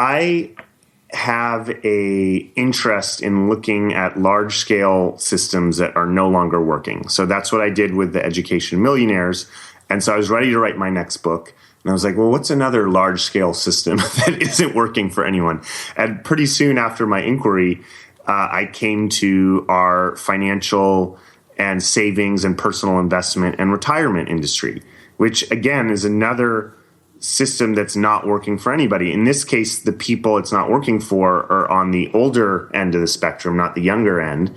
I have a interest in looking at large scale systems that are no longer working. So that's what I did with the education Millionaires. And so I was ready to write my next book. And I was like, well, what's another large scale system that isn't working for anyone? And pretty soon after my inquiry, I came to our financial and savings and personal investment and retirement industry, which again is another system that's not working for anybody. In this case, the people it's not working for are on the older end of the spectrum, not the younger end.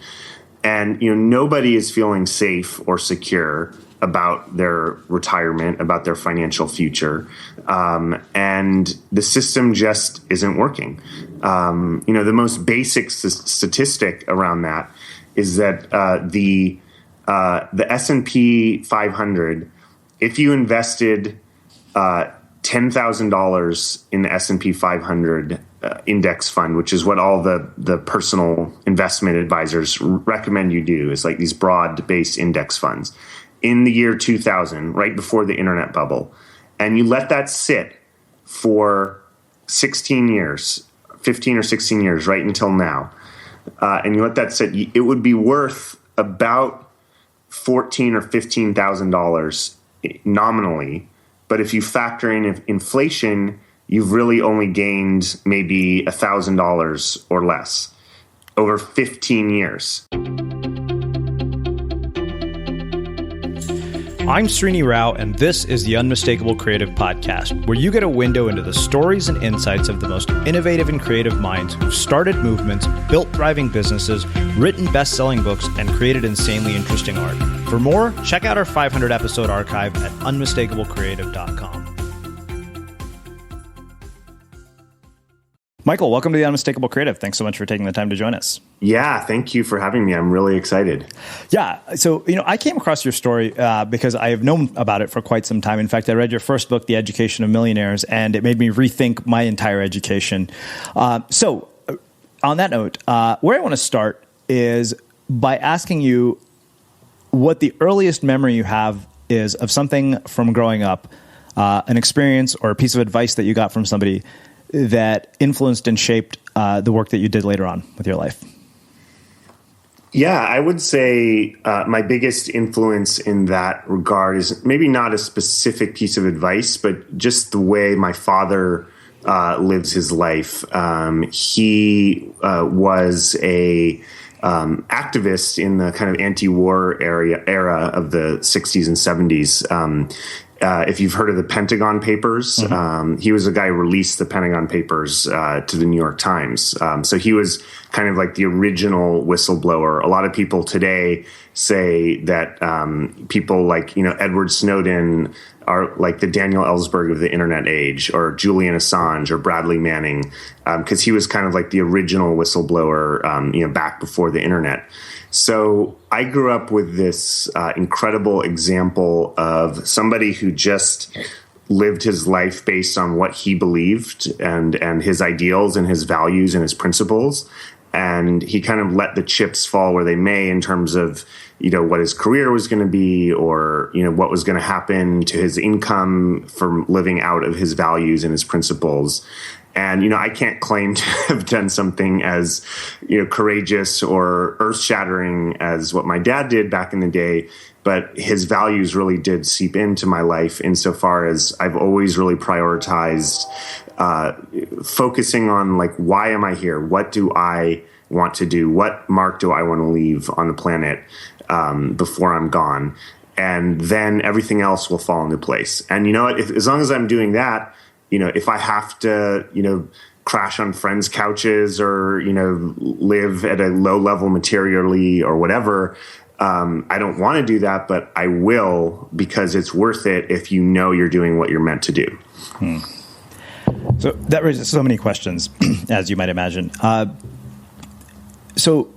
And nobody is feeling safe or secure about their retirement, about their financial future. And the system just isn't working. The most basic statistic around that is that the S&P 500, if you invested $10,000 in the S&P 500 index fund, which is what all the personal investment advisors recommend you do, is like these broad-based index funds, in the year 2000, right before the internet bubble, and you let that sit for 16 years, 15 or 16 years, right until now, and you let that sit, it would be worth about $14,000 or $15,000 nominally. But if you factor in inflation, you've really only gained maybe $1,000 or less over 15 years. I'm Srini Rao, and this is the Unmistakable Creative Podcast, where you get a window into the stories and insights of the most innovative and creative minds who've started movements, built thriving businesses, written best-selling books, and created insanely interesting art. For more, check out our 500-episode archive at unmistakablecreative.com. Michael, welcome to the Unmistakable Creative. Thanks so much for taking the time to join us. Yeah, thank you for having me. I'm really excited. Yeah. So, I came across your story because I have known about it for quite some time. In fact, I read your first book, The Education of Millionaires, and it made me rethink my entire education. So on that note, where I want to start is by asking you what the earliest memory you have is of something from growing up, an experience or a piece of advice that you got from somebody that influenced and shaped the work that you did later on with your life. Yeah, I would say my biggest influence in that regard is maybe not a specific piece of advice, but just the way my father lives his life. He was a activist in the kind of anti-war era of the 60s and 70s. If you've heard of the Pentagon Papers, he was the guy who released the Pentagon Papers to the New York Times. So he was kind of like the original whistleblower. A lot of people today say that people like, Edward Snowden are like the Daniel Ellsberg of the internet age, or Julian Assange or Bradley Manning, because he was kind of like the original whistleblower, back before the internet. So I grew up with this incredible example of somebody who just lived his life based on what he believed and his ideals and his values and his principles. And he kind of let the chips fall where they may in terms of, what his career was going to be, or, what was going to happen to his income from living out of his values and his principles. And, I can't claim to have done something as, courageous or earth-shattering as what my dad did back in the day, but his values really did seep into my life insofar as I've always really prioritized focusing on, like, why am I here? What do I want to do? What mark do I want to leave on the planet before I'm gone? And then everything else will fall into place. And as long as I'm doing that, if I have to, crash on friends' couches or, live at a low level materially or whatever, I don't want to do that, but I will, because it's worth it if you're doing what you're meant to do. So that raises so many questions, as you might imagine. So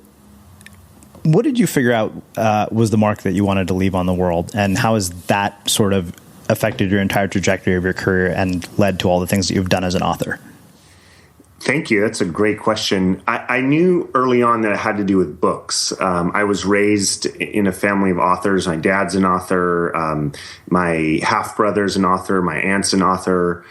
what did you figure out was the mark that you wanted to leave on the world, and how has that sort of affected your entire trajectory of your career and led to all the things that you've done as an author? Thank you. That's a great question. I knew early on that it had to do with books. I was raised in a family of authors. My dad's an author. My half brother's an author. My aunt's an author.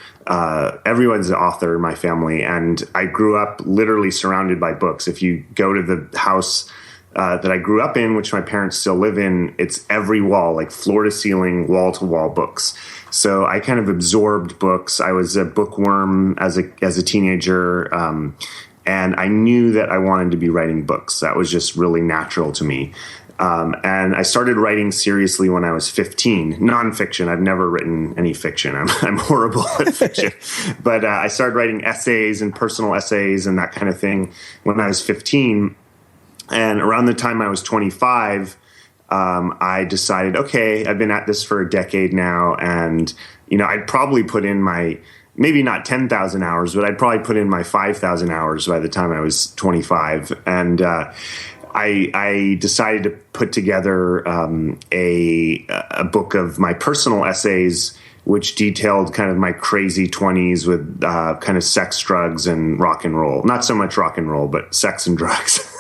Everyone's an author in my family. And I grew up literally surrounded by books. If you go to the house that I grew up in, which my parents still live in, it's every wall, like floor to ceiling, wall to wall books. So I kind of absorbed books. I was a bookworm as a teenager, and I knew that I wanted to be writing books. That was just really natural to me. And I started writing seriously when I was 15. Nonfiction. I've never written any fiction. I'm horrible at fiction. But I started writing essays and personal essays and that kind of thing when I was 15. And around the time I was 25, I decided, okay, I've been at this for a decade now, and I'd probably put in my maybe not 10,000 hours, but I'd probably put in my 5,000 hours by the time I was 25, and I decided to put together a book of my personal essays, which detailed kind of my crazy 20s with kind of sex, drugs, and rock and roll. Not so much rock and roll, but sex and drugs.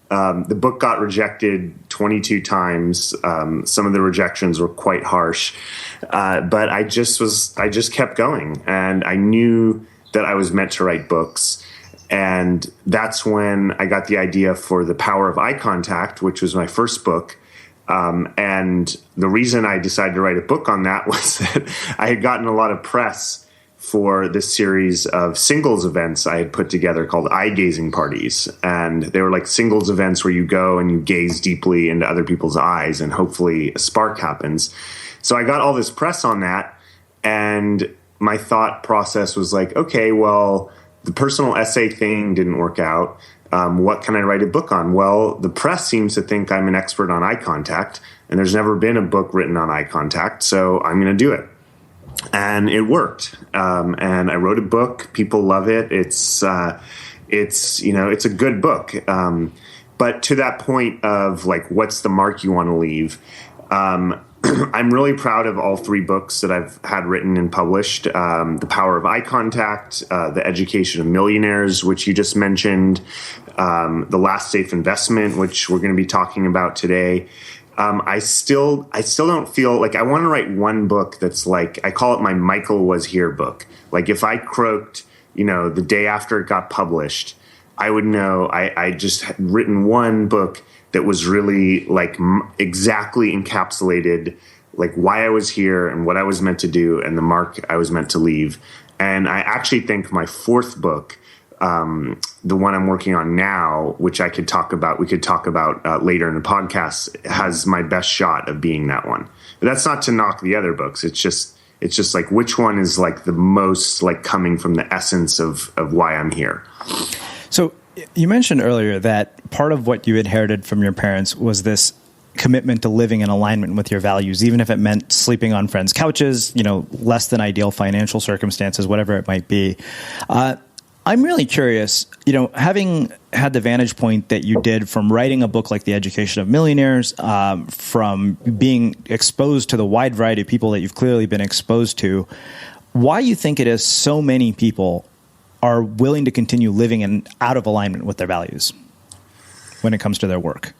The book got rejected 22 times. Some of the rejections were quite harsh, but I just kept going, and I knew that I was meant to write books. And that's when I got the idea for The Power of Eye Contact, which was my first book. And the reason I decided to write a book on that was that I had gotten a lot of press for this series of singles events I had put together called eye gazing parties. And they were like singles events where you go and you gaze deeply into other people's eyes and hopefully a spark happens. So I got all this press on that. And my thought process was like, okay, well, the personal essay thing didn't work out. What can I write a book on? Well, the press seems to think I'm an expert on eye contact, and there's never been a book written on eye contact, so I'm going to do it. And it worked. And I wrote a book. People love it. It's a good book. But to that point of like, what's the mark you want to leave? I'm really proud of all three books that I've had written and published. The Power of Eye Contact, The Education of Millionaires, which you just mentioned, The Last Safe Investment, which we're going to be talking about today. I still don't feel like I want to write one book that's like, I call it my Michael Was Here book. Like if I croaked, the day after it got published, I would know I just had written one book that was really like exactly encapsulated like why I was here and what I was meant to do and the mark I was meant to leave. And I actually think my fourth book, the one I'm working on now, which we could talk about later in the podcast, has my best shot of being that one. But that's not to knock the other books. It's just like which one is like the most like coming from the essence of why I'm here. So you mentioned earlier that part of what you inherited from your parents was this commitment to living in alignment with your values, even if it meant sleeping on friends' couches, less than ideal financial circumstances, whatever it might be. I'm really curious, having had the vantage point that you did from writing a book like The Education of Millionaires, from being exposed to the wide variety of people that you've clearly been exposed to, why you think it is so many people are willing to continue living out of alignment with their values when it comes to their work?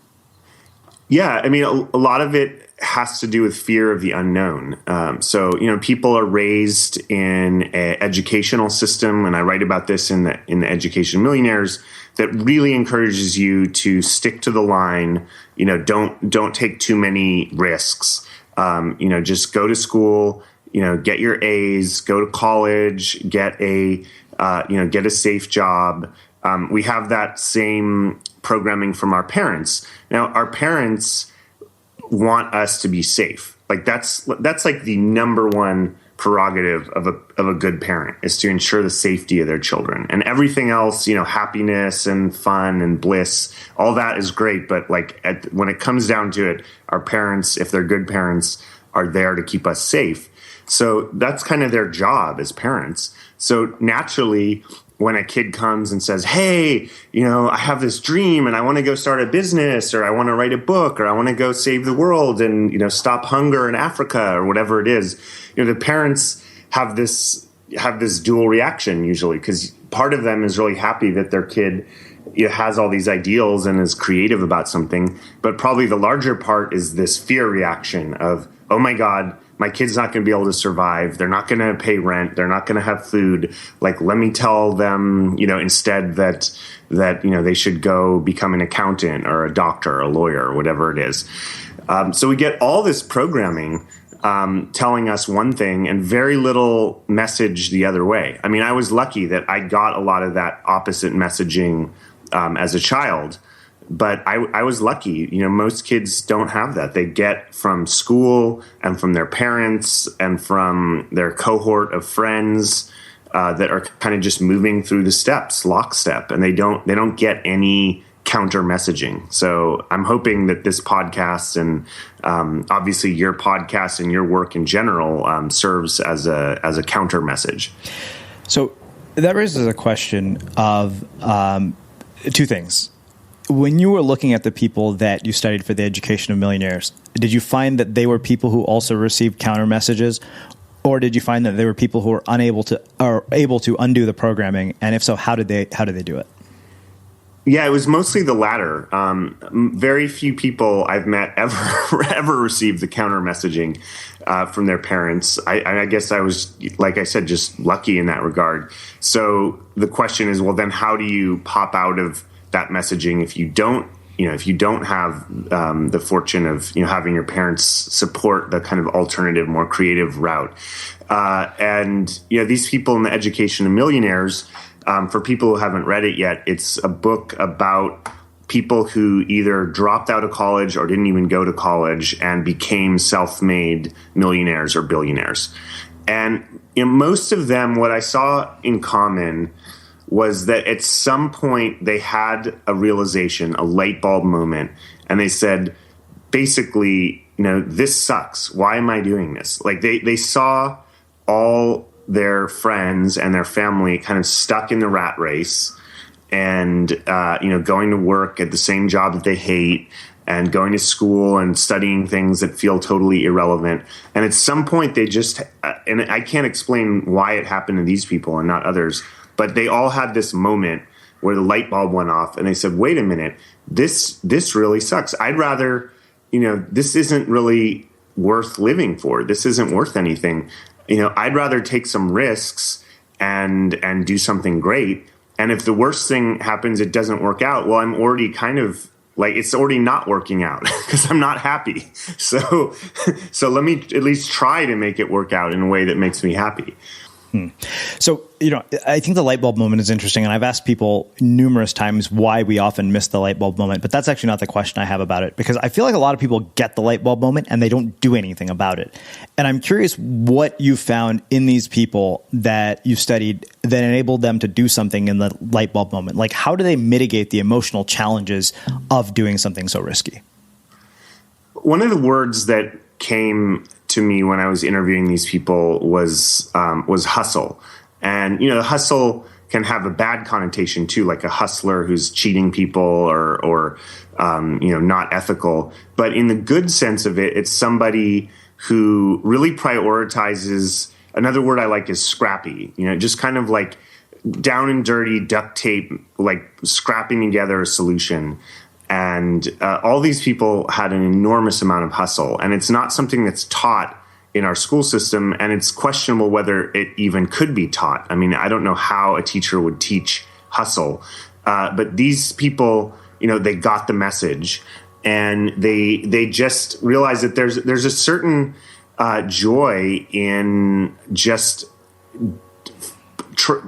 Yeah, I mean, a lot of it has to do with fear of the unknown. So, people are raised in an educational system, and I write about this in the Education of Millionaires, that really encourages you to stick to the line. Don't take too many risks. Just go to school. Get your A's. Go to college. Get a safe job. We have that same programming from our parents. Now, our parents want us to be safe. Like that's like the number one prerogative of a good parent, is to ensure the safety of their children. And everything else, happiness and fun and bliss, all that is great. But like when it comes down to it, our parents, if they're good parents, are there to keep us safe. So that's kind of their job as parents. So naturally, when a kid comes and says, hey, I have this dream and I want to go start a business, or I want to write a book, or I want to go save the world and, stop hunger in Africa, or whatever it is, the parents have this have this dual reaction usually, because part of them is really happy that their kid has all these ideals and is creative about something. But probably the larger part is this fear reaction of, oh my God, my kid's not going to be able to survive. They're not going to pay rent. They're not going to have food. Like, let me tell them, instead that they should go become an accountant or a doctor or a lawyer or whatever it is. So we get all this programming telling us one thing and very little message the other way. I mean, I was lucky that I got a lot of that opposite messaging as a child. But I was lucky. Most kids don't have that. They get from school and from their parents and from their cohort of friends that are kind of just moving through the steps, lockstep, and they don't get any counter messaging. So I'm hoping that this podcast and obviously your podcast and your work in general serves as a counter message. So that raises a question of two things. When you were looking at the people that you studied for the education of millionaires, did you find that they were people who also received counter messages, or did you find that they were people who were able to undo the programming? And if so, how did they do it? Yeah, it was mostly the latter. Very few people I've met ever received the counter messaging from their parents. I guess I was, like I said, just lucky in that regard. So the question is, well, then how do you pop out of that messaging if you don't have the fortune of having your parents support the kind of alternative, more creative route? And these people in the education of millionaires, for people who haven't read it yet, it's a book about people who either dropped out of college or didn't even go to college and became self-made millionaires or billionaires. And most of them, what I saw in common was that at some point they had a realization, a light bulb moment, and they said, basically, this sucks. Why am I doing this? Like they saw all their friends and their family kind of stuck in the rat race and, going to work at the same job that they hate and going to school and studying things that feel totally irrelevant. And at some point they just, and I can't explain why it happened to these people and not others, but they all had this moment where the light bulb went off and they said, wait a minute, this really sucks. I'd rather, this isn't really worth living for. This isn't worth anything. I'd rather take some risks and do something great. And if the worst thing happens, it doesn't work out, well, I'm already kind of like, it's already not working out because I'm not happy. So let me at least try to make it work out in a way that makes me happy. So, I think the light bulb moment is interesting, and I've asked people numerous times why we often miss the light bulb moment, but that's actually not the question I have about it, because I feel like a lot of people get the light bulb moment and they don't do anything about it. And I'm curious what you found in these people that you studied that enabled them to do something in the light bulb moment. Like, how do they mitigate the emotional challenges of doing something so risky? One of the words that came to me when I was interviewing these people was hustle. And, hustle can have a bad connotation too, like a hustler who's cheating people or not ethical. But in the good sense of it, it's somebody who really prioritizes. Another word I like is scrappy, just kind of like down and dirty duct tape, like scrapping together a solution. And all these people had an enormous amount of hustle. And it's not something that's taught in our school system. And it's questionable whether it even could be taught. I mean, I don't know how a teacher would teach hustle. But these people, they got the message. And they just realized that there's a certain joy in just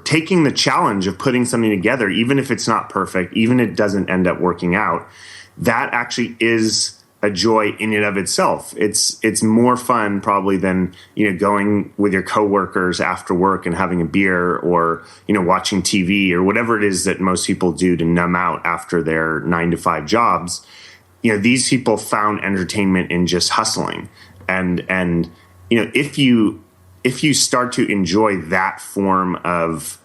taking the challenge of putting something together, even if it's not perfect, even if it doesn't end up working out. That actually is a joy in and of itself. It's more fun probably than going with your coworkers after work and having a beer or watching TV or whatever it is that most people do to numb out after their 9-to-5 jobs. These people found entertainment in just hustling, and if you start to enjoy that form of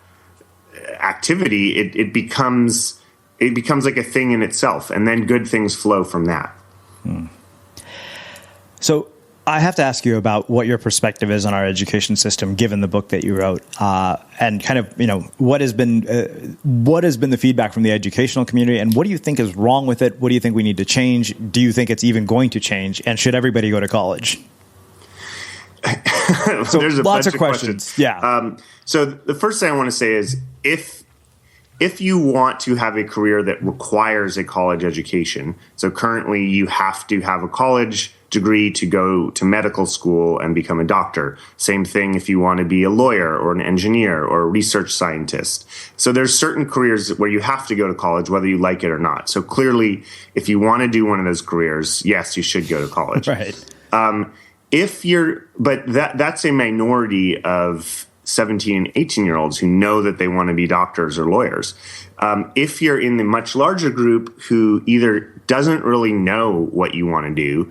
activity, it becomes like a thing in itself, and then good things flow from that. So I have to ask you about what your perspective is on our education system, given the book that you wrote, and kind of, what has been the feedback from the educational community, and what do you think is wrong with it? What do you think we need to change? Do you think it's even going to change? And should everybody go to college? So there's lots of questions. Yeah. So the first thing I want to say is if you want to have a career that requires a college education, so currently you have to have a college degree to go to medical school and become a doctor. Same thing if you want to be a lawyer or an engineer or a research scientist. So there's certain careers where you have to go to college, whether you like it or not. So clearly, if you want to do one of those careers, yes, you should go to college. Right. But that's a minority of 17 and 18-year-olds who know that they want to be doctors or lawyers. If you're in the much larger group who either doesn't really know what you want to do,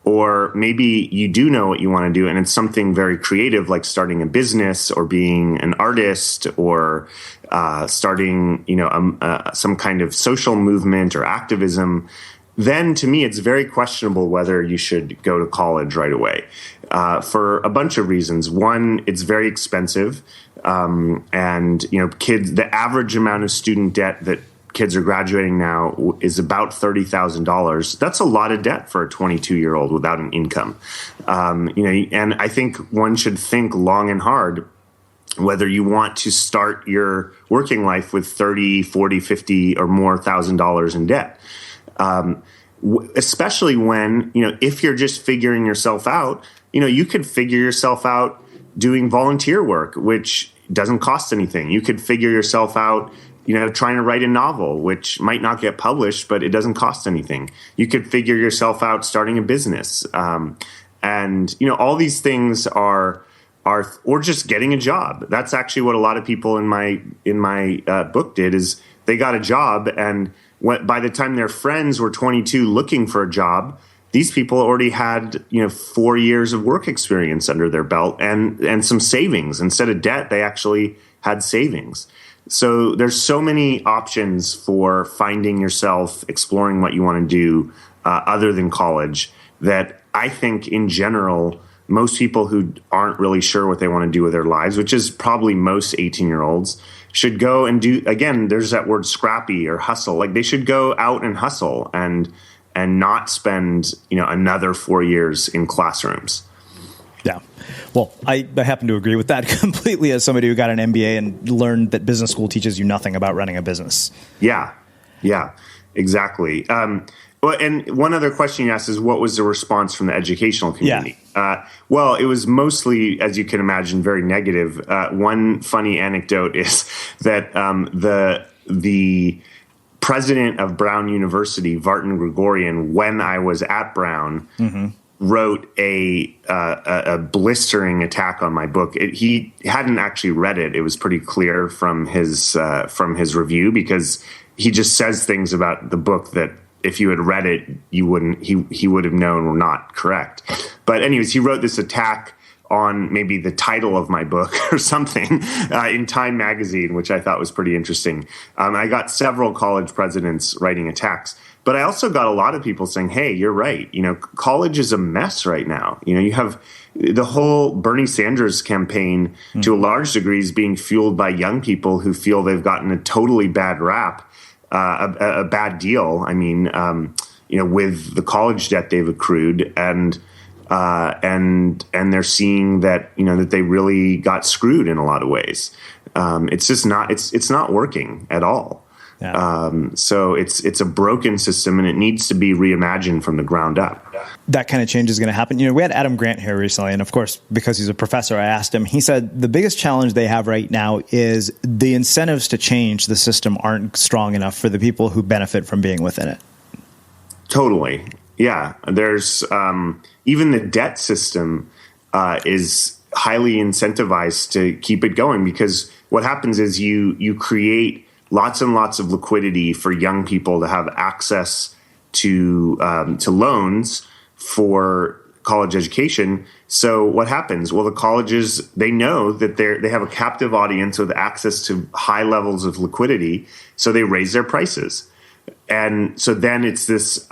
or maybe you do know what you want to do and it's something very creative like starting a business or being an artist or starting some kind of social movement or activism, then to me it's very questionable whether you should go to college right away for a bunch of reasons. One, it's very expensive, and kids, the average amount of student debt that kids are graduating now is about $30,000. That's a lot of debt for a 22-year-old without an income. And I think one should think long and hard whether you want to start your working life with 30, 40, 50 or more $1,000 in debt. Especially when, if you're just figuring yourself out, you could figure yourself out doing volunteer work, which doesn't cost anything. You could figure yourself out, trying to write a novel, which might not get published, but it doesn't cost anything. You could figure yourself out starting a business. And all these things are, or just getting a job. That's actually what a lot of people in my book did, is they got a job, and by the time their friends were 22 looking for a job, these people already had 4 years of work experience under their belt and some savings. Instead of debt, they actually had savings. So there's so many options for finding yourself, exploring what you want to do other than college, that I think in general, most people who aren't really sure what they want to do with their lives, which is probably most 18-year-olds, should go and do, again, there's that word scrappy or hustle. Like they should go out and hustle and not spend, another 4 years in classrooms. Yeah. Well, I happen to agree with that completely as somebody who got an MBA and learned that business school teaches you nothing about running a business. Yeah, exactly. Well, and one other question you asked is, what was the response from the educational community? Yeah. Well, it was mostly, as you can imagine, very negative. One funny anecdote is that the president of Brown University, Vartan Gregorian, when I was at Brown, wrote a blistering attack on my book. He hadn't actually read it. It was pretty clear from his review, because he just says things about the book that if you had read it, you wouldn't. He would have known were not correct. But anyways, he wrote this attack on maybe the title of my book or something in Time magazine, which I thought was pretty interesting. I got several college presidents writing attacks, but I also got a lot of people saying, "Hey, you're right. College is a mess right now. You have the whole Bernie Sanders campaign to a large degree is being fueled by young people who feel they've gotten a totally bad rap, a bad deal. I mean, with the college debt they've accrued, and they're seeing that that they really got screwed in a lot of ways. It's just not it's not working at all. Yeah. So it's a broken system, and it needs to be reimagined from the ground up. That kind of change is going to happen. We had Adam Grant here recently, and of course, because he's a professor, I asked him. He said the biggest challenge they have right now is the incentives to change the system aren't strong enough for the people who benefit from being within it. Totally. Yeah. There's even the debt system is highly incentivized to keep it going, because what happens is you create lots and lots of liquidity for young people to have access to loans for college education. So what happens? Well, the colleges, they know that they have a captive audience with access to high levels of liquidity, so they raise their prices. And so then it's this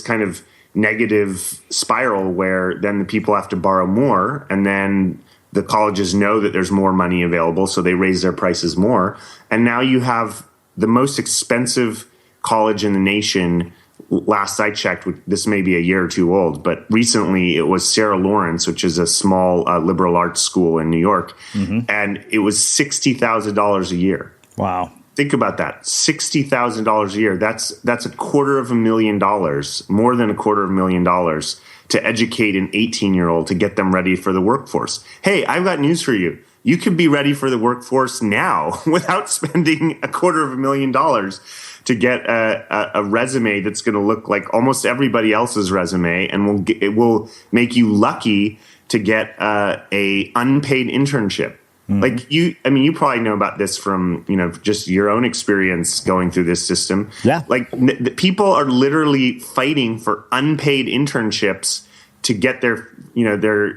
kind of negative spiral where then the people have to borrow more, and then the colleges know that there's more money available, so they raise their prices more. And now you have the most expensive college in the nation. Last I checked, this may be a year or two old, but recently it was Sarah Lawrence, which is a small liberal arts school in New York, and it was $60,000 a year. Wow. Think about that. $60,000 a year. That's $250,000, more than $250,000 to educate an 18-year-old to get them ready for the workforce. Hey, I've got news for you. You could be ready for the workforce now without spending $250,000 to get a resume that's going to look like almost everybody else's resume, and it will make you lucky to get a unpaid internship. Like you probably know about this from, just your own experience going through this system. Yeah. Like people are literally fighting for unpaid internships to get their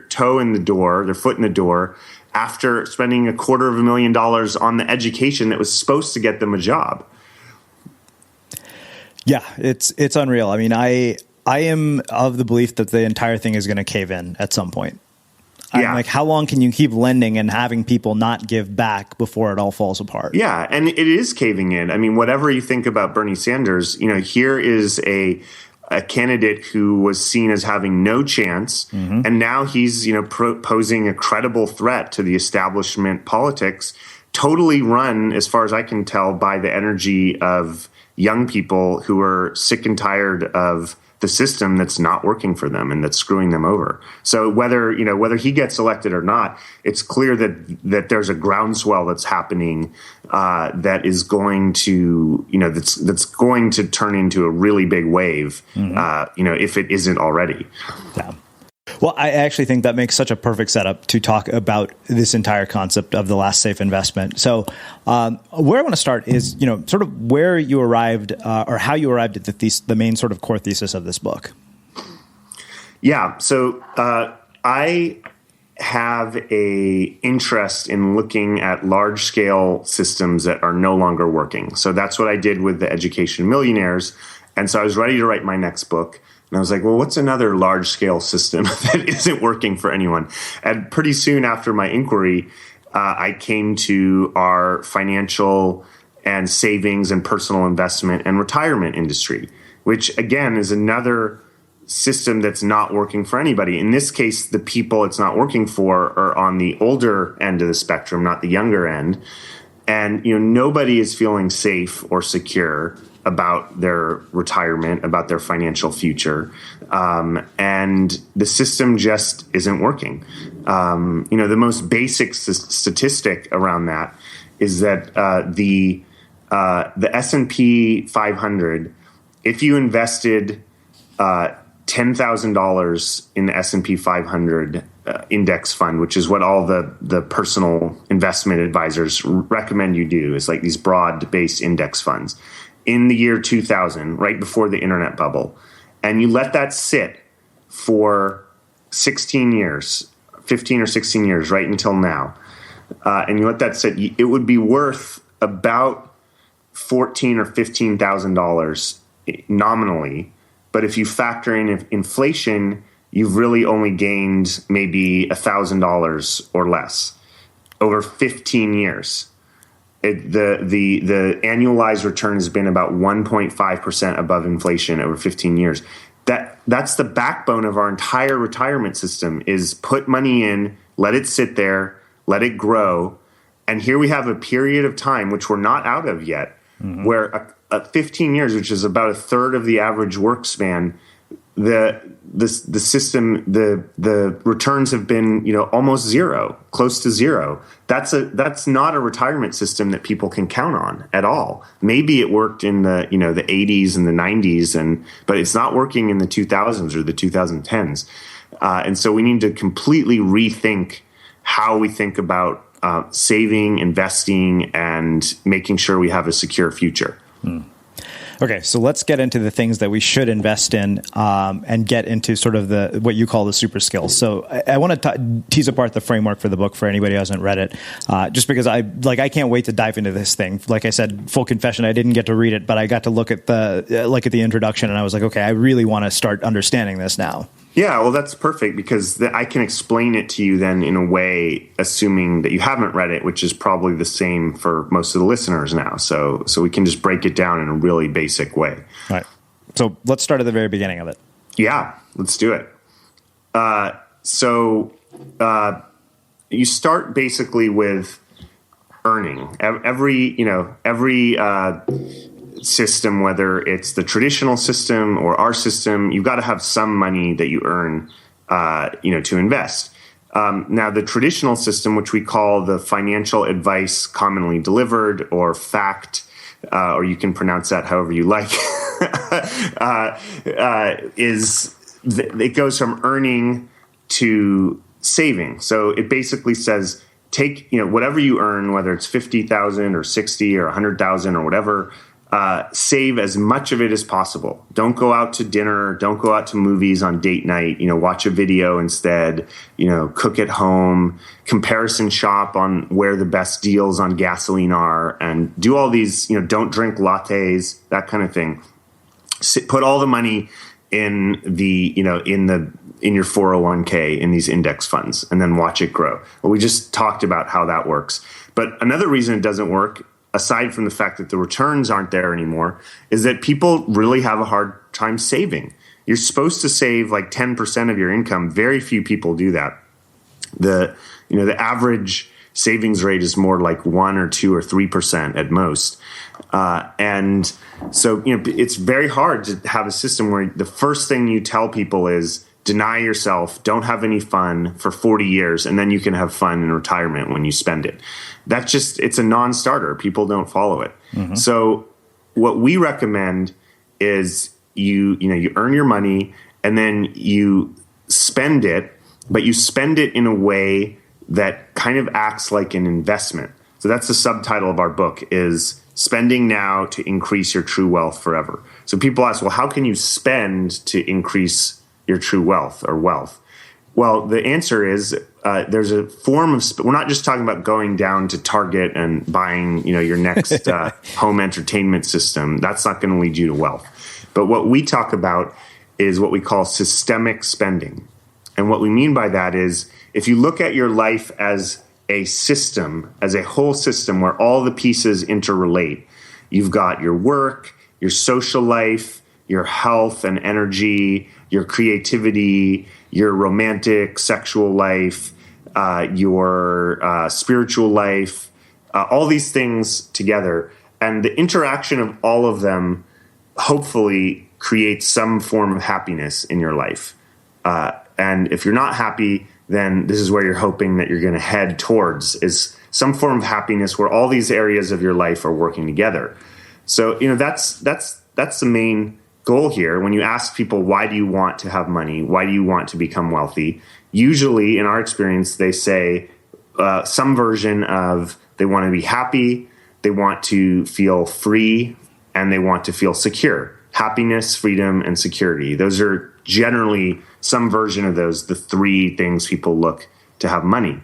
toe in the door, their foot in the door, after spending $250,000 on the education that was supposed to get them a job. Yeah, it's unreal. I mean, I am of the belief that the entire thing is going to cave in at some point. Yeah. I'm like, how long can you keep lending and having people not give back before it all falls apart? Yeah, and it is caving in. I mean, whatever you think about Bernie Sanders, here is a candidate who was seen as having no chance, and now he's posing a credible threat to the establishment politics, totally run, as far as I can tell, by the energy of young people who are sick and tired of the system that's not working for them and that's screwing them over. So whether he gets elected or not, it's clear that there's a groundswell that's happening that is going to that's going to turn into a really big wave. If it isn't already. Yeah. Well, I actually think that makes such a perfect setup to talk about this entire concept of the last safe investment. So where I want to start is, sort of where you arrived or how you arrived at the main sort of core thesis of this book. Yeah. So I have a interest in looking at large scale systems that are no longer working. So that's what I did with the education Millionaires. And so I was ready to write my next book. And I was like, well, what's another large-scale system that isn't working for anyone? And pretty soon after my inquiry, I came to our financial and savings and personal investment and retirement industry, which, again, is another system that's not working for anybody. In this case, the people it's not working for are on the older end of the spectrum, not the younger end. And nobody is feeling safe or secure about their retirement, about their financial future. And the system just isn't working. The most basic statistic around that is that the S&P 500, if you invested $10,000 in the S&P 500 index fund, which is what all the personal investment advisors recommend you do, is like these broad-based index funds, in the year 2000, right before the internet bubble, and you let that sit for 16 years, 15 or 16 years, right until now, and you let that sit, it would be worth about $14,000 or $15,000 nominally. But if you factor in inflation, you've really only gained maybe $1,000 or less over 15 years. The annualized return has been about 1.5% above inflation over 15 years. That's the backbone of our entire retirement system, is put money in, let it sit there, let it grow. And here we have a period of time, which we're not out of yet, where 15 years, which is about a third of the average work span, the system, the returns have been, almost zero, close to zero. That's not a retirement system that people can count on at all. Maybe it worked in the 80s and the 90s, but it's not working in the 2000s or the 2010s. And so we need to completely rethink how we think about saving, investing, and making sure we have a secure future. Okay, so let's get into the things that we should invest in, and get into sort of what you call the super skills. So I want to tease apart the framework for the book for anybody who hasn't read it, just because I can't wait to dive into this thing. Like I said, full confession, I didn't get to read it, but I got to look at the introduction, and I was like, okay, I really want to start understanding this now. Yeah, well, that's perfect because I can explain it to you then in a way, assuming that you haven't read it, which is probably the same for most of the listeners now. So we can just break it down in a really basic way. All right. So let's start at the very beginning of it. Yeah, let's do it. You start basically with earning. Every system, whether it's the traditional system or our system, you've got to have some money that you earn, to invest. Now, the traditional system, which we call the financial advice commonly delivered, or FACT, or you can pronounce that however you like, it goes from earning to saving. So it basically says, take whatever you earn, whether it's 50,000 or 60 or 100,000 or whatever. Save as much of it as possible. Don't go out to dinner. Don't go out to movies on date night. Watch a video instead. Cook at home. Comparison shop on where the best deals on gasoline are, and do all these. Don't drink lattes. That kind of thing. Put all the money in in your 401k in these index funds, and then watch it grow. Well, we just talked about how that works. But another reason it doesn't work, aside from the fact that the returns aren't there anymore, is that people really have a hard time saving. You're supposed to save like 10% of your income. Very few people do that. The average savings rate is more like 1 or 2 or 3% at most. And so, it's very hard to have a system where the first thing you tell people is deny yourself, don't have any fun for 40 years, and then you can have fun in retirement when you spend it. It's a non-starter. People don't follow it. Mm-hmm. So what we recommend is you earn your money and then you spend it, but you spend it in a way that kind of acts like an investment. So that's the subtitle of our book, is Spending Now to Increase Your True Wealth Forever. So people ask, well, how can you spend to increase your true wealth or wealth? Well, the answer is there's a form of we're not just talking about going down to Target and buying your next home entertainment system. That's not going to lead you to wealth. But what we talk about is what we call systemic spending. And what we mean by that is, if you look at your life as a system, as a whole system where all the pieces interrelate, you've got your work, your social life, your health and energy, your creativity, your romantic sexual life, your spiritual life, all these things together. And the interaction of all of them hopefully creates some form of happiness in your life. And if you're not happy, then this is where you're hoping that you're going to head towards, is some form of happiness where all these areas of your life are working together. So, that's the main goal here. When you ask people, why do you want to have money? Why do you want to become wealthy? Usually, in our experience, they say some version of they want to be happy, they want to feel free, and they want to feel secure. Happiness, freedom, and security. Those are generally some version of those, the three things people look to have money.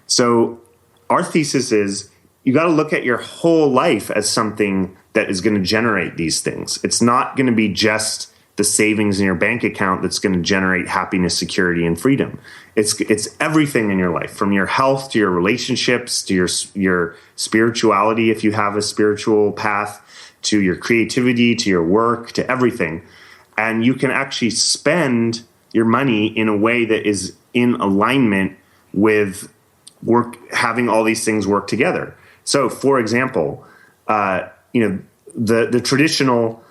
So our thesis is you got to look at your whole life as something that is going to generate these things. It's not going to be just the savings in your bank account that's going to generate happiness, security, and freedom. It's everything in your life, from your health to your relationships to your spirituality, if you have a spiritual path, to your creativity, to your work, to everything. And you can actually spend your money in a way that is in alignment with having all these things work together. So, for example, the traditional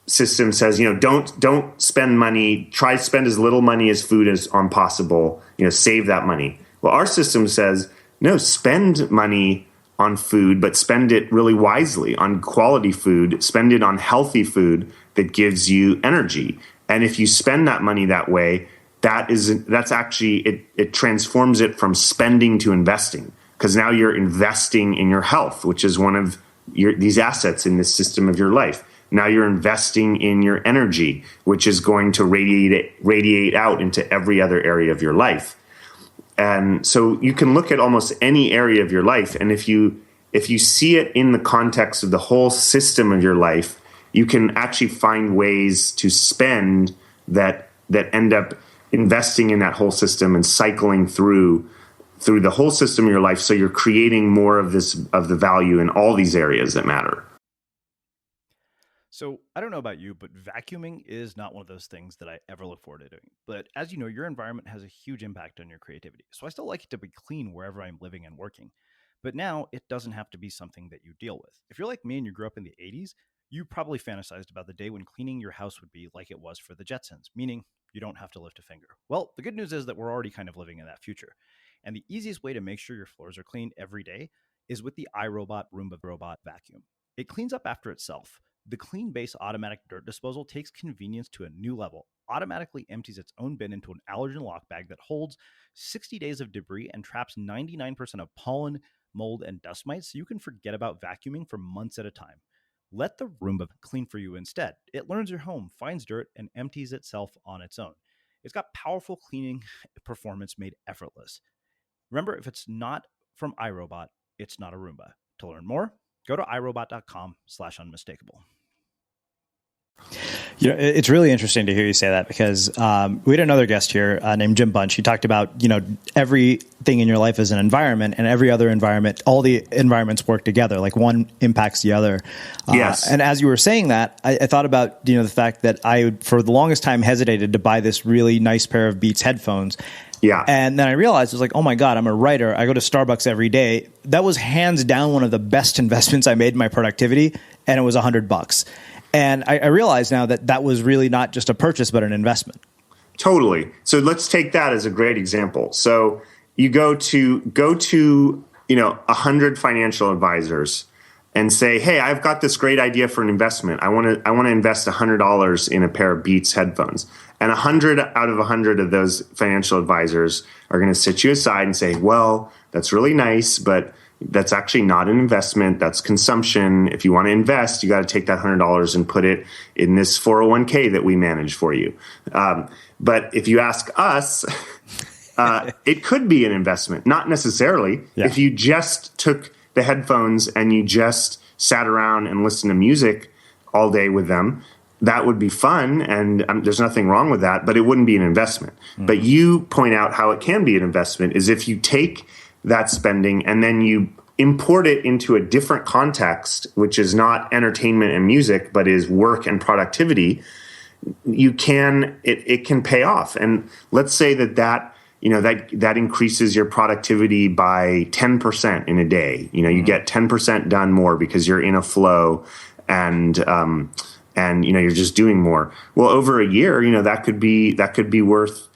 system says, don't spend money. Try to spend as little money as food as on possible. Save that money. Well, our system says, no, spend money on food, but spend it really wisely on quality food. Spend it on healthy food that gives you energy. And if you spend that money that way, that's actually it transforms it from spending to investing, because now you're investing in your health, which is one of these assets in this system of your life. Now you're investing in your energy, which is going to radiate out into every other area of your life. And so you can look at almost any area of your life, and if you see it in the context of the whole system of your life, you can actually find ways to spend that end up investing in that whole system and cycling through the whole system of your life. So you're creating more of the value in all these areas that matter. So I don't know about you, but vacuuming is not one of those things that I ever look forward to doing. But as you know, your environment has a huge impact on your creativity. So I still like it to be clean wherever I'm living and working. But now it doesn't have to be something that you deal with. If you're like me and you grew up in the 80s, you probably fantasized about the day when cleaning your house would be like it was for the Jetsons, meaning you don't have to lift a finger. Well, the good news is that we're already kind of living in that future. And the easiest way to make sure your floors are clean every day is with the iRobot Roomba Robot Vacuum. It cleans up after itself. The Clean Base automatic dirt disposal takes convenience to a new level, automatically empties its own bin into an allergen lock bag that holds 60 days of debris and traps 99% of pollen, mold, and dust mites, so you can forget about vacuuming for months at a time. Let the Roomba clean for you instead. It learns your home, finds dirt, and empties itself on its own. It's got powerful cleaning performance made effortless. Remember, if it's not from iRobot, it's not a Roomba. To learn more, go to irobot.com/unmistakable. You know, it's really interesting to hear you say that because we had another guest here named Jim Bunch. He talked about, everything in your life is an environment, and every other environment, all the environments work together. Like one impacts the other. Yes. And as you were saying that, I thought about, the fact that I, for the longest time, hesitated to buy this really nice pair of Beats headphones. Yeah. And then I realized, it was like, oh my God, I'm a writer. I go to Starbucks every day. That was hands down one of the best investments I made in my productivity. And it was $100. And I realize now that was really not just a purchase, but an investment. Totally. So let's take that as a great example. So you go to 100 financial advisors and say, hey, I've got this great idea for an investment. I want to invest $100 in a pair of Beats headphones. And 100 out of 100 of those financial advisors are going to sit you aside and say, well, that's really nice, but that's actually not an investment. That's consumption. If you want to invest, you got to take that $100 and put it in this 401k that we manage for you. But if you ask us, it could be an investment, not necessarily. Yeah. If you just took the headphones and you just sat around and listened to music all day with them, that would be fun, and there's nothing wrong with that, but it wouldn't be an investment. Mm-hmm. But you point out how it can be an investment is if you take that spending and then you import it into a different context, which is not entertainment and music, but is work and productivity, it can pay off. And let's say that increases your productivity by 10% in a day. You get 10% done more because you're in a flow and you're just doing more. Well, over a year, that could be worth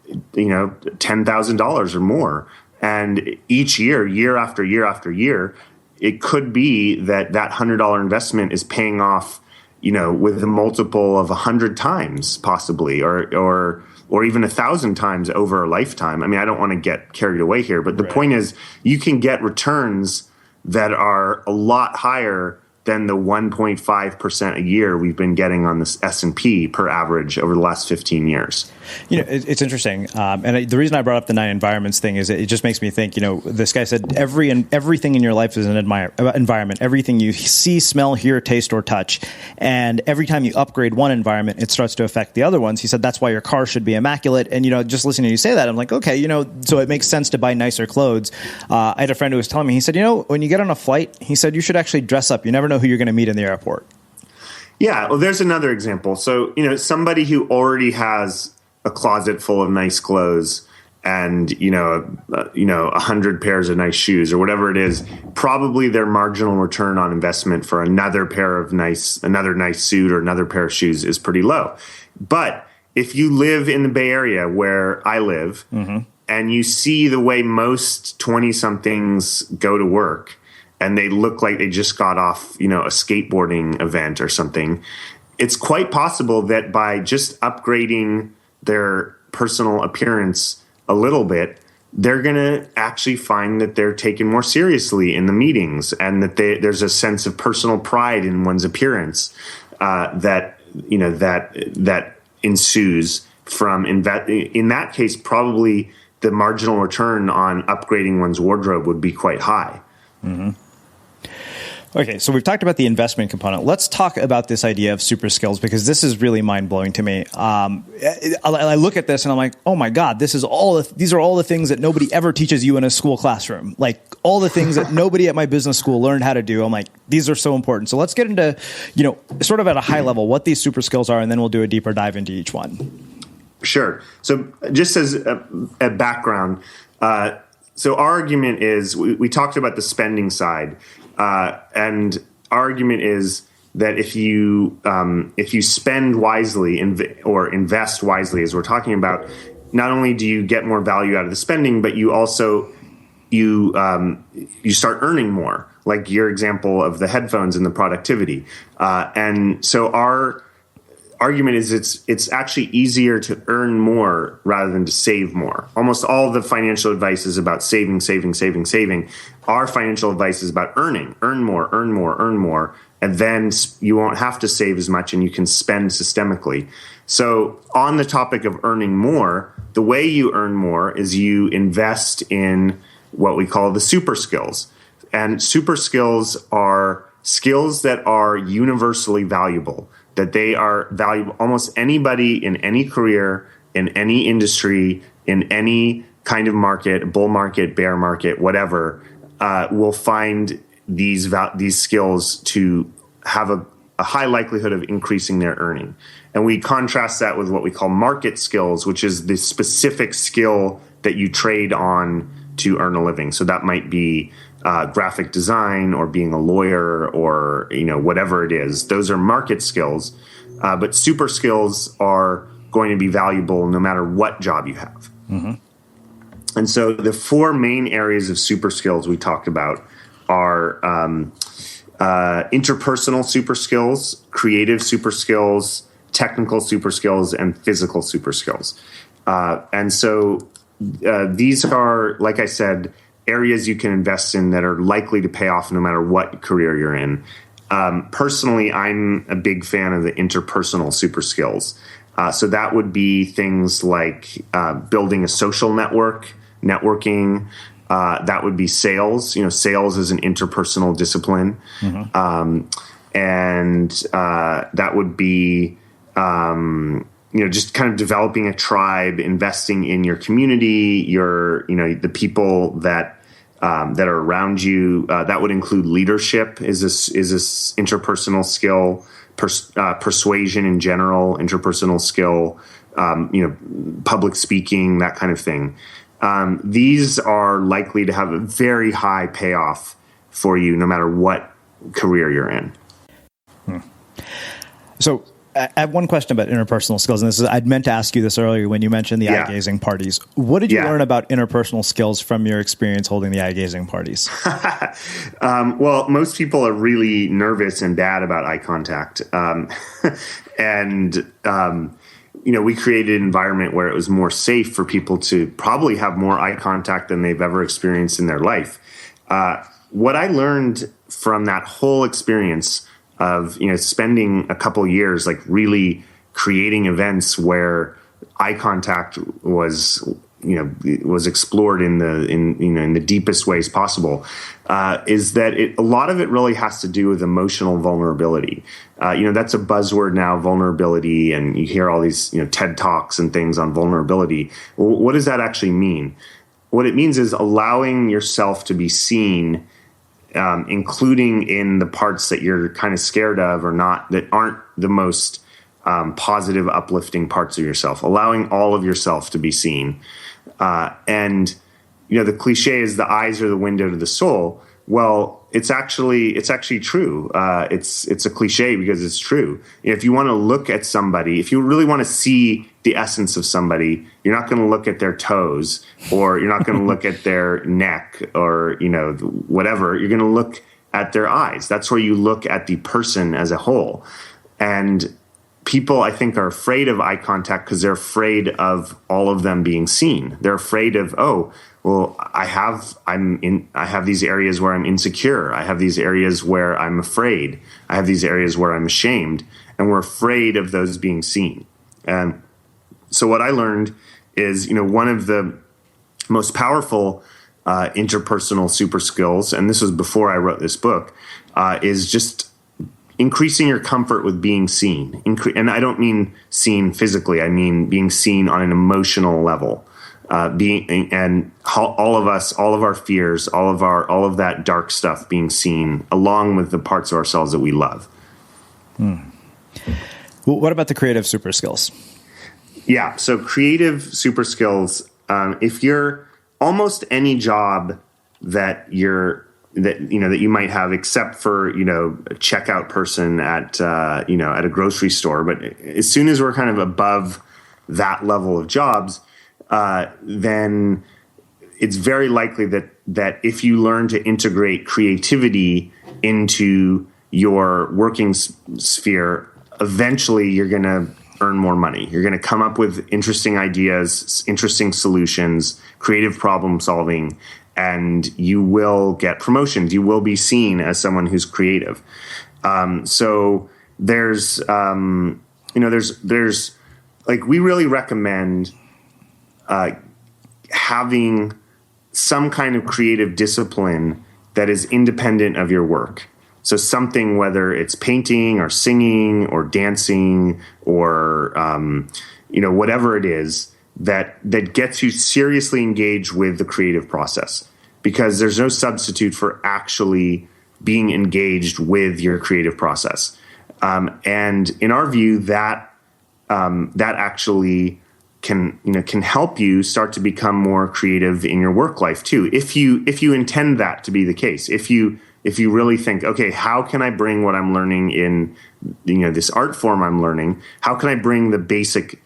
$10,000 or more. And each year after year after year, it could be that $100 investment is paying off, with a multiple of 100 times possibly, or even 1,000 times over a lifetime. I mean, I don't want to get carried away here, but the point is, you can get returns that are a lot higher than the 1.5% a year we've been getting on this S&P per average over the last 15 years. It's interesting. And the reason I brought up the 9 environments thing is it just makes me think, this guy said everything in your life is an environment. Everything you see, smell, hear, taste, or touch. And every time you upgrade one environment, it starts to affect the other ones. He said that's why your car should be immaculate. And, just listening to you say that, I'm like, okay, so it makes sense to buy nicer clothes. I had a friend who was telling me, he said, when you get on a flight, he said, you should actually dress up. You never know who you're going to meet in the airport. Yeah. Well, there's another example. So, somebody who already has a closet full of nice clothes and, 100 pairs of nice shoes or whatever it is, probably their marginal return on investment for another nice suit or another pair of shoes is pretty low. But if you live in the Bay Area where I live, mm-hmm. and you see the way most 20-somethings go to work, and they look like they just got off, a skateboarding event or something, it's quite possible that by just upgrading their personal appearance a little bit, they're going to actually find that they're taken more seriously in the meetings and that there's a sense of personal pride in one's appearance. that ensues from in that case, probably the marginal return on upgrading one's wardrobe would be quite high. Mm-hmm. Okay, so we've talked about the investment component. Let's talk about this idea of super skills, because this is really mind-blowing to me. I look at this and I'm like, oh my God, these are all the things that nobody ever teaches you in a school classroom. Like all the things that nobody at my business school learned how to do. I'm like, these are so important. So let's get into, sort of at a high level, what these super skills are, and then we'll do a deeper dive into each one. Sure. So just as a background, so our argument is, we talked about the spending side. And our argument is that if you spend wisely or invest wisely, as we're talking about, not only do you get more value out of the spending, but you also you start earning more. Like your example of the headphones and the productivity. And so our argument is it's actually easier to earn more rather than to save more. Almost all the financial advice is about saving. Our financial advice is about earn more, and then you won't have to save as much and you can spend systemically. So on the topic of earning more, the way you earn more is you invest in what we call the super skills. And super skills are skills that are universally valuable, that they are valuable. Almost anybody in any career, in any industry, in any kind of market, bull market, bear market, whatever, will find these skills to have a high likelihood of increasing their earning. And we contrast that with what we call market skills, which is the specific skill that you trade on to earn a living. So that might be graphic design or being a lawyer or whatever it is. Those are market skills, but super skills are going to be valuable no matter what job you have. Mm-hmm. And so the four main areas of super skills we talked about are interpersonal super skills, creative super skills, technical super skills, and physical super skills. And so these are, like I said, areas you can invest in that are likely to pay off no matter what career you're in. Personally, I'm a big fan of the interpersonal super skills. So that would be things like building a social networking. That would be sales. Sales is an interpersonal discipline. Mm-hmm. And that would be just kind of developing a tribe, investing in your community, the people that are around you. That would include leadership is this interpersonal skill, persuasion in general, interpersonal skill, public speaking, that kind of thing. These are likely to have a very high payoff for you no matter what career you're in. So I have one question about interpersonal skills, and I'd meant to ask you this earlier when you mentioned the eye-gazing parties. What did you learn about interpersonal skills from your experience holding the eye-gazing parties? Well, most people are really nervous and bad about eye contact. We created an environment where it was more safe for people to probably have more eye contact than they've ever experienced in their life. What I learned from that whole experience of spending a couple years like really creating events where eye contact was explored in the deepest ways possible, is that a lot of it really has to do with emotional vulnerability. That's a buzzword now, vulnerability, and you hear all these TED Talks and things on vulnerability. Well, what does that actually mean? What it means is allowing yourself to be seen, including in the parts that you're kind of scared of or not, that aren't the most positive, uplifting parts of yourself, allowing all of yourself to be seen. And the cliche is the eyes are the window to the soul. Well, it's actually true. It's a cliche because it's true. If you want to look at somebody, if you really want to see the essence of somebody, you're not going to look at their toes, or you're not going to look at their neck, or whatever. You're going to look at their eyes. That's where you look at the person as a whole. And people, I think, are afraid of eye contact because they're afraid of all of them being seen. They're afraid of, well, I have these areas where I'm insecure. I have these areas where I'm afraid. I have these areas where I'm ashamed, and we're afraid of those being seen. And so what I learned is, one of the most powerful interpersonal super skills, and this was before I wrote this book, is just increasing your comfort with being seen. And I don't mean seen physically. I mean being seen on an emotional level. All of us, all of our fears, all of that dark stuff being seen, along with the parts of ourselves that we love. Well, what about the creative super skills? Yeah, so creative super skills. If you're almost any job that you might have, except for a checkout person at a grocery store, but as soon as we're kind of above that level of jobs, then it's very likely that if you learn to integrate creativity into your working sphere, eventually you're going to earn more money. You're going to come up with interesting ideas, interesting solutions, creative problem solving, and you will get promotions. You will be seen as someone who's creative. So there's we really recommend having some kind of creative discipline that is independent of your work. So something, whether it's painting or singing or dancing or whatever it is, that gets you seriously engaged with the creative process, because there's no substitute for actually being engaged with your creative process. And in our view, that actually can help you start to become more creative in your work life too. If you intend that to be the case, if you really think, okay, how can I bring what I'm learning in this art form I'm learning? How can I bring the basic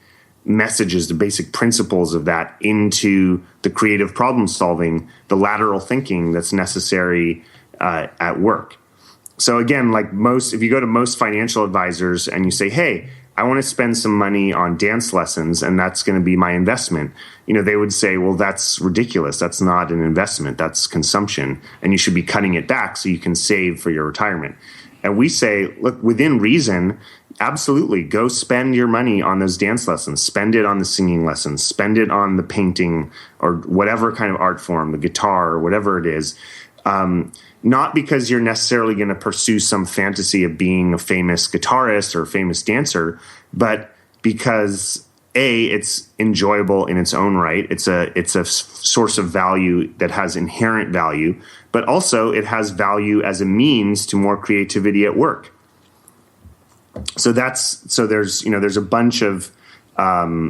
messages, the basic principles of that into the creative problem solving, the lateral thinking that's necessary at work? So again, if you go to most financial advisors and you say, hey, I want to spend some money on dance lessons and that's going to be my investment, they would say, well, that's ridiculous. That's not an investment. That's consumption. And you should be cutting it back so you can save for your retirement. And we say, look, within reason, absolutely go spend your money on those dance lessons, spend it on the singing lessons, spend it on the painting or whatever kind of art form, the guitar or whatever it is. Not because you're necessarily going to pursue some fantasy of being a famous guitarist or a famous dancer, but because it's enjoyable in its own right. It's a source of value that has inherent value, but also it has value as a means to more creativity at work. So there's a bunch of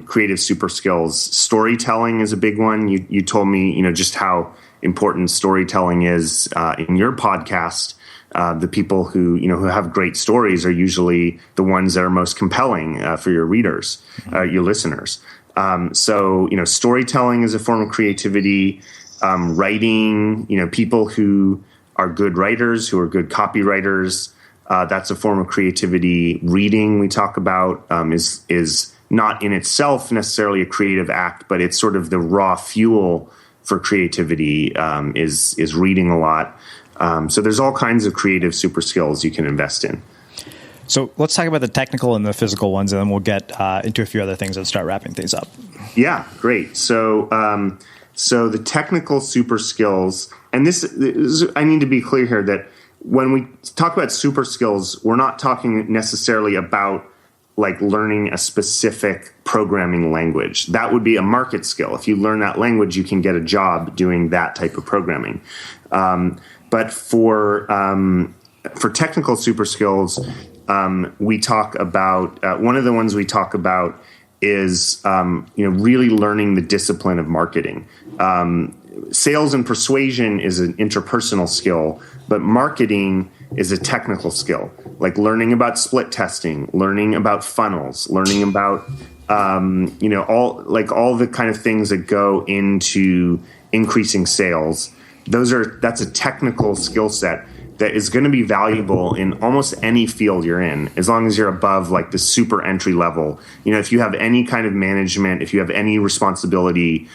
creative super skills. Storytelling is a big one. You told me just how important storytelling is in your podcast. The people who have great stories are usually the ones that are most compelling for your readers, your listeners. So storytelling is a form of creativity. Writing, people who are good writers, who are good copywriters, that's a form of creativity. Reading, we talk about, is not in itself necessarily a creative act, but it's sort of the raw fuel for creativity, is reading a lot. So there's all kinds of creative super skills you can invest in. So let's talk about the technical and the physical ones, and then we'll get into a few other things and start wrapping things up. Yeah, great. So the technical super skills, and this I need to be clear here that when we talk about super skills, we're not talking necessarily about learning a specific programming language. That would be a market skill. If you learn that language, you can get a job doing that type of programming. But for technical super skills, we talk about one of the ones we talk about is really learning the discipline of marketing. Sales and persuasion is an interpersonal skill, but marketing is a technical skill, like learning about split testing, learning about funnels, learning about all the kind of things that go into increasing sales. That's a technical skill set that is going to be valuable in almost any field you're in, as long as you're above the super entry level. If you have any kind of management, if you have any responsibility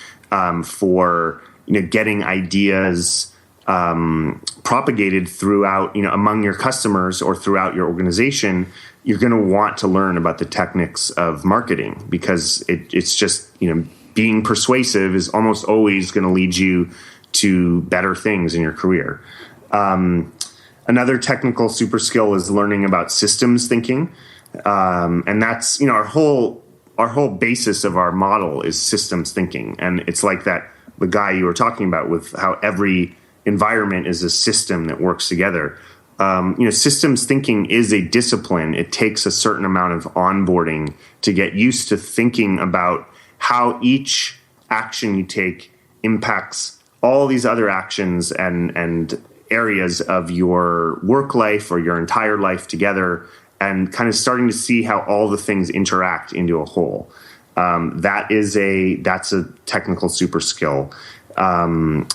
for getting ideas propagated throughout, among your customers or throughout your organization, you're going to want to learn about the techniques of marketing, because it's just, being persuasive is almost always going to lead you to better things in your career. Another technical super skill is learning about systems thinking. And that's, our whole basis of our model is systems thinking. And it's like the guy you were talking about with how every environment is a system that works together. Systems thinking is a discipline. It takes a certain amount of onboarding to get used to thinking about how each action you take impacts all these other actions and areas of your work life or your entire life together, and kind of starting to see how all the things interact into a whole. That's a technical super skill. And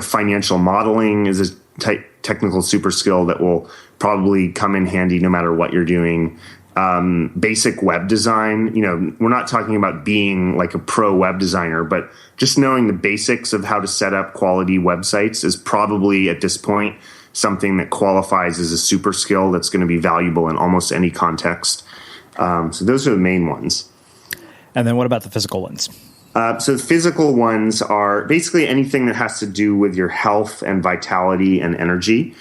financial modeling is a technical super skill that will probably come in handy no matter what you're doing. Basic web design, we're not talking about being like a pro web designer, but just knowing the basics of how to set up quality websites is probably at this point something that qualifies as a super skill that's going to be valuable in almost any context. So those are the main ones. And then what about the physical ones? So the physical ones are basically anything that has to do with your health and vitality and energy.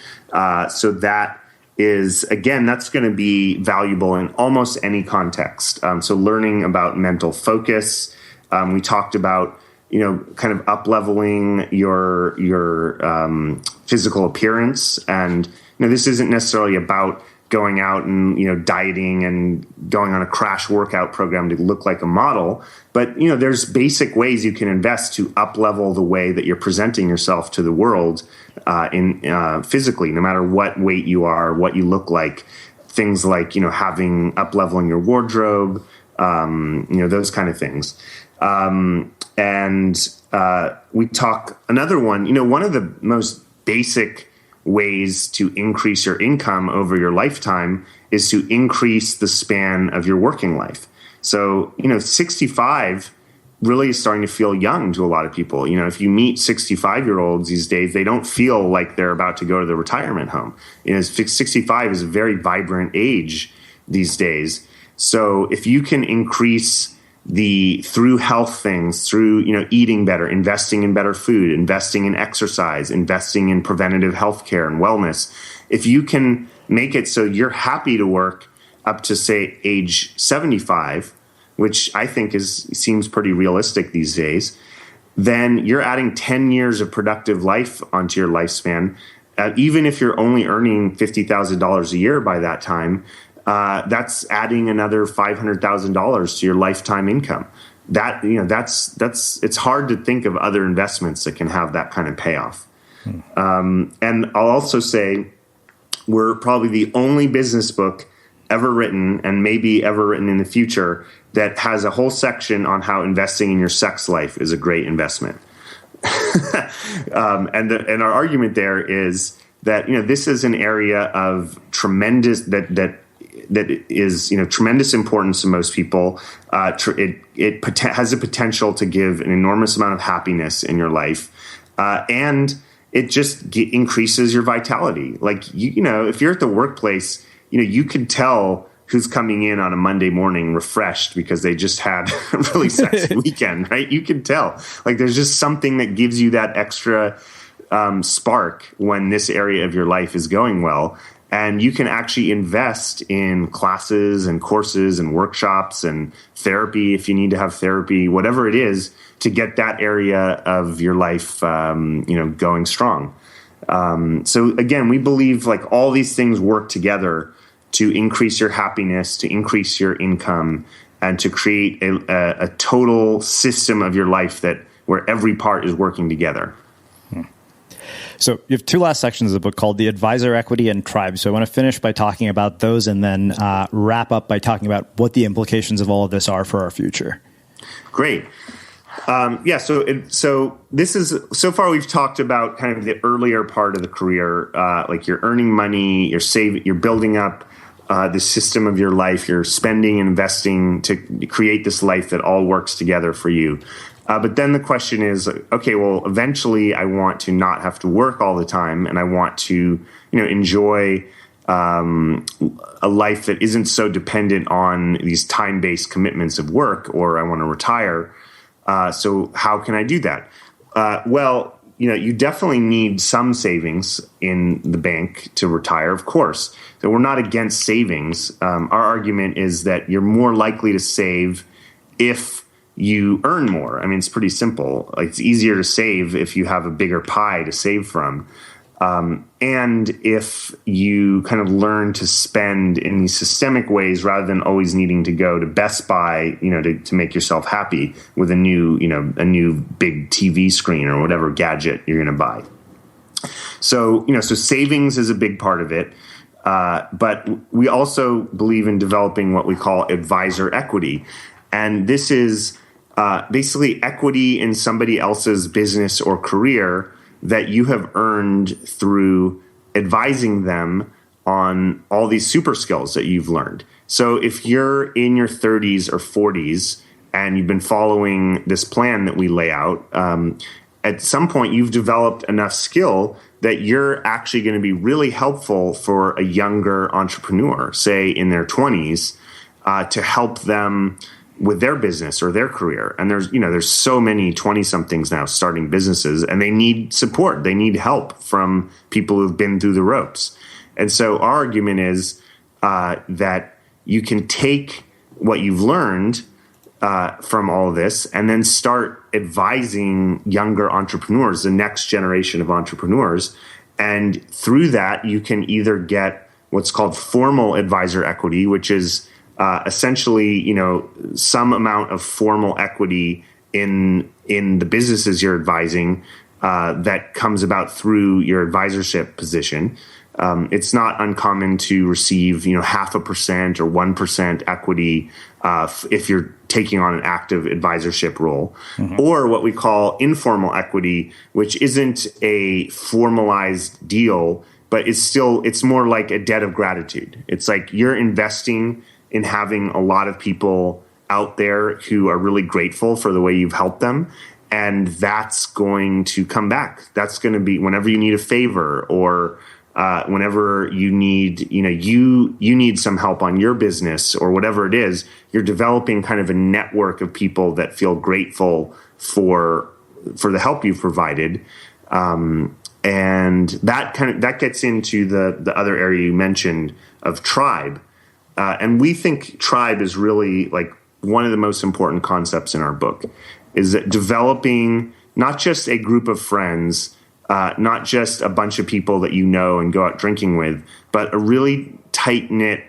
So that is, again, that's going to be valuable in almost any context. So learning about mental focus. We talked about, kind of up-leveling your physical appearance. And, this isn't necessarily about going out and, dieting and going on a crash workout program to look like a model. But, there's basic ways you can invest to up-level the way that you're presenting yourself to the world in physically, no matter what weight you are, what you look like. Things like, having up-leveling your wardrobe, those kind of things. And we talk another one, one of the most basic ways to increase your income over your lifetime is to increase the span of your working life. So, 65 really is starting to feel young to a lot of people. If you meet 65-year-olds these days, they don't feel like they're about to go to the retirement home. 65 is a very vibrant age these days. So if you can increase through health things, through, eating better, investing in better food, investing in exercise, investing in preventative healthcare and wellness, if you can make it so you're happy to work up to, say, age 75, which I think seems pretty realistic these days, then you're adding 10 years of productive life onto your lifespan. Even if you're only earning $50,000 a year by that time, that's adding another $500,000 to your lifetime income. It's hard to think of other investments that can have that kind of payoff. And I'll also say we're probably the only business book ever written, and maybe ever written in the future, that has a whole section on how investing in your sex life is a great investment. And our argument there is that this is an area of tremendous that is tremendous importance to most people. It has a potential to give an enormous amount of happiness in your life, and it just increases your vitality. Like if you're at the workplace, you can tell who's coming in on a Monday morning refreshed because they just had a really sexy weekend, right? You can tell. Like there's just something that gives you that extra spark when this area of your life is going well. And you can actually invest in classes and courses and workshops and therapy if you need to have therapy, whatever it is, to get that area of your life, going strong. So again, we believe like all these things work together to increase your happiness, to increase your income, and to create a total system of your life where every part is working together. So you have two last sections of the book called The Advisor, Equity, and Tribe. So I want to finish by talking about those and then wrap up by talking about what the implications of all of this are for our future. Great. So this is, so far we've talked about kind of the earlier part of the career, like you're earning money, you're building up the system of your life, you're spending and investing to create this life that all works together for you. But then the question is, okay, well, eventually I want to not have to work all the time, and I want to, enjoy a life that isn't so dependent on these time-based commitments of work, or I want to retire. So how can I do that? Well, you definitely need some savings in the bank to retire, of course. So we're not against savings. Our argument is that you're more likely to save if you earn more. I mean, it's pretty simple. Like, it's easier to save if you have a bigger pie to save from. And if you kind of learn to spend in these systemic ways rather than always needing to go to Best Buy, to make yourself happy with a new big TV screen or whatever gadget you're going to buy. So, so savings is a big part of it. But we also believe in developing what we call advisor equity. And this is basically equity in somebody else's business or career that you have earned through advising them on all these super skills that you've learned. So if you're in your 30s or 40s and you've been following this plan that we lay out, at some point you've developed enough skill that you're actually going to be really helpful for a younger entrepreneur, say in their 20s, to help them with their business or their career. And there's so many 20-somethings now starting businesses, and they need support. They need help from people who've been through the ropes. And so our argument is that you can take what you've learned from all of this and then start advising younger entrepreneurs, the next generation of entrepreneurs. And through that, you can either get what's called formal advisor equity, which is essentially, some amount of formal equity in the businesses you're advising that comes about through your advisorship position. It's not uncommon to receive, 0.5% or 1% equity if you're taking on an active advisorship role, or what we call informal equity, which isn't a formalized deal, but it's more like a debt of gratitude. It's like you're investing in having a lot of people out there who are really grateful for the way you've helped them. And that's going to come back. That's going to be whenever you need a favor, or whenever you need, you need some help on your business or whatever it is, you're developing kind of a network of people that feel grateful for the help you've provided. And that gets into the other area you mentioned of tribe. And we think tribe is really like one of the most important concepts in our book, is that developing not just a group of friends, not just a bunch of people that you know and go out drinking with, but a really tight-knit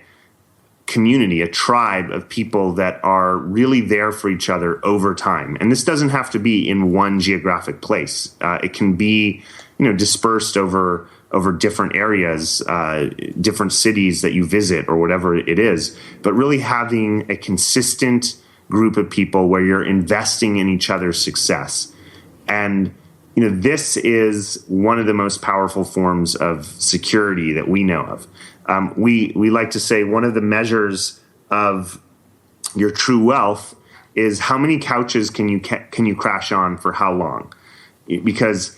community, a tribe of people that are really there for each other over time. And this doesn't have to be in one geographic place. It can be, dispersed over different areas, different cities that you visit or whatever it is, but really having a consistent group of people where you're investing in each other's success. And, this is one of the most powerful forms of security that we know of. We like to say one of the measures of your true wealth is how many couches can you crash on for how long? Because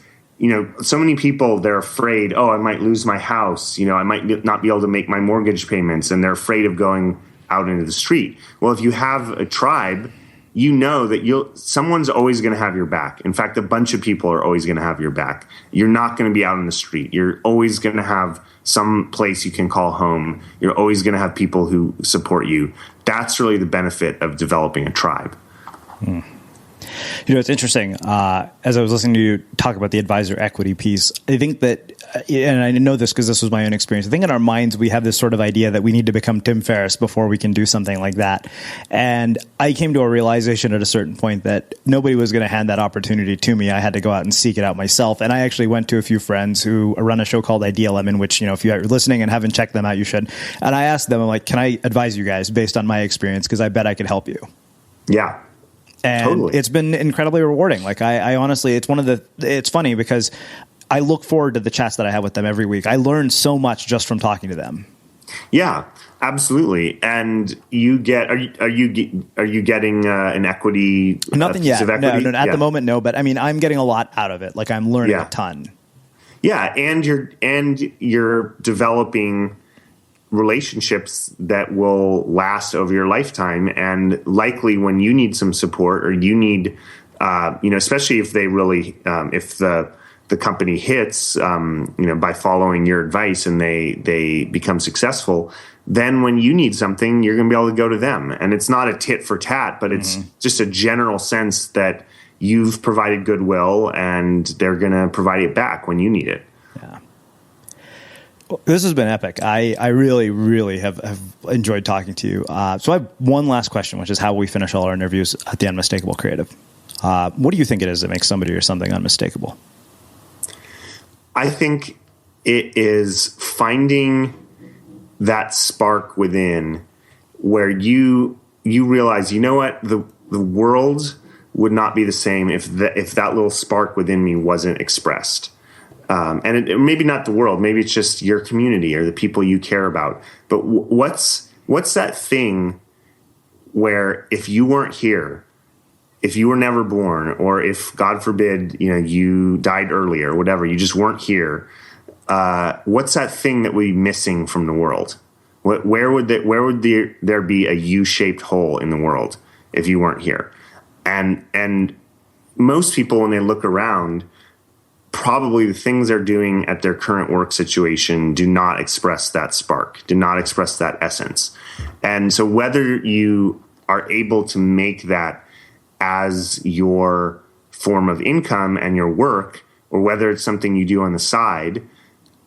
so many people, they're afraid, I might lose my house. I might not be able to make my mortgage payments, and they're afraid of going out into the street. Well, if you have a tribe, that someone's always going to have your back. In fact, a bunch of people are always going to have your back. You're not going to be out in the street. You're always going to have some place you can call home. You're always going to have people who support you. That's really the benefit of developing a tribe. It's interesting. As I was listening to you talk about the advisor equity piece, I think that, and I know this because this was my own experience, I think in our minds we have this sort of idea that we need to become Tim Ferriss before we can do something like that. And I came to a realization at a certain point that nobody was going to hand that opportunity to me. I had to go out and seek it out myself. And I actually went to a few friends who run a show called IdeaLem, in which, if you're listening and haven't checked them out, you should. And I asked them, I'm like, can I advise you guys based on my experience? Because I bet I could help you. Yeah. And totally. It's been incredibly rewarding. Like I honestly, it's funny because I look forward to the chats that I have with them every week. I learn so much just from talking to them. Yeah, absolutely. And you get are you getting an equity Nothing piece yet. of equity? No, at the moment, no. But I mean, I'm getting a lot out of it. Like I'm learning a Yeah. ton. Yeah, and you're developing relationships that will last over your lifetime, and likely when you need some support or you need, especially if they really, if the company hits, by following your advice and they become successful, then when you need something, you're going to be able to go to them. And it's not a tit for tat, but it's just a general sense that you've provided goodwill and they're going to provide it back when you need it. Yeah. Well, this has been epic. I really, really have enjoyed talking to you. So I have one last question, which is how we finish all our interviews at the Unmistakable Creative. What do you think it is that makes somebody or something unmistakable? I think it is finding that spark within where you realize, you know what, the world would not be the same if that little spark within me wasn't expressed. And maybe not the world, maybe it's just your community or the people you care about. But what's that thing where if you weren't here, if you were never born, or if God forbid, you died early or whatever, you just weren't here. What's that thing that would be missing from the world? Where would there be a U-shaped hole in the world if you weren't here? And most people, when they look around, probably the things they're doing at their current work situation do not express that spark, do not express that essence. And so whether you are able to make that as your form of income and your work, or whether it's something you do on the side,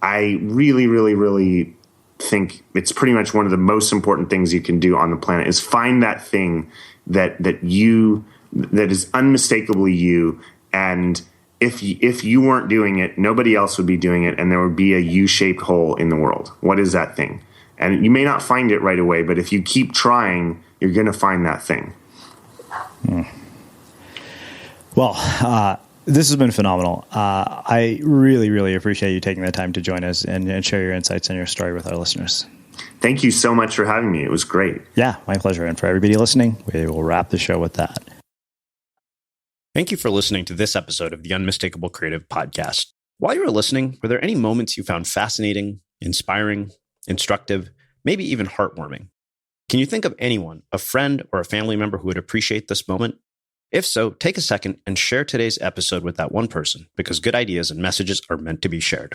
I really, really, really think it's pretty much one of the most important things you can do on the planet is find that thing that is unmistakably you. And if you weren't doing it, nobody else would be doing it, and there would be a U-shaped hole in the world. What is that thing? And you may not find it right away, but if you keep trying, you're going to find that thing. Well, this has been phenomenal. I really, really appreciate you taking the time to join us and share your insights and your story with our listeners. Thank you so much for having me. It was great. Yeah, my pleasure. And for everybody listening, we will wrap the show with that. Thank you for listening to this episode of the Unmistakable Creative Podcast. While you were listening, were there any moments you found fascinating, inspiring, instructive, maybe even heartwarming? Can you think of anyone, a friend or a family member who would appreciate this moment? If so, take a second and share today's episode with that one person, because good ideas and messages are meant to be shared.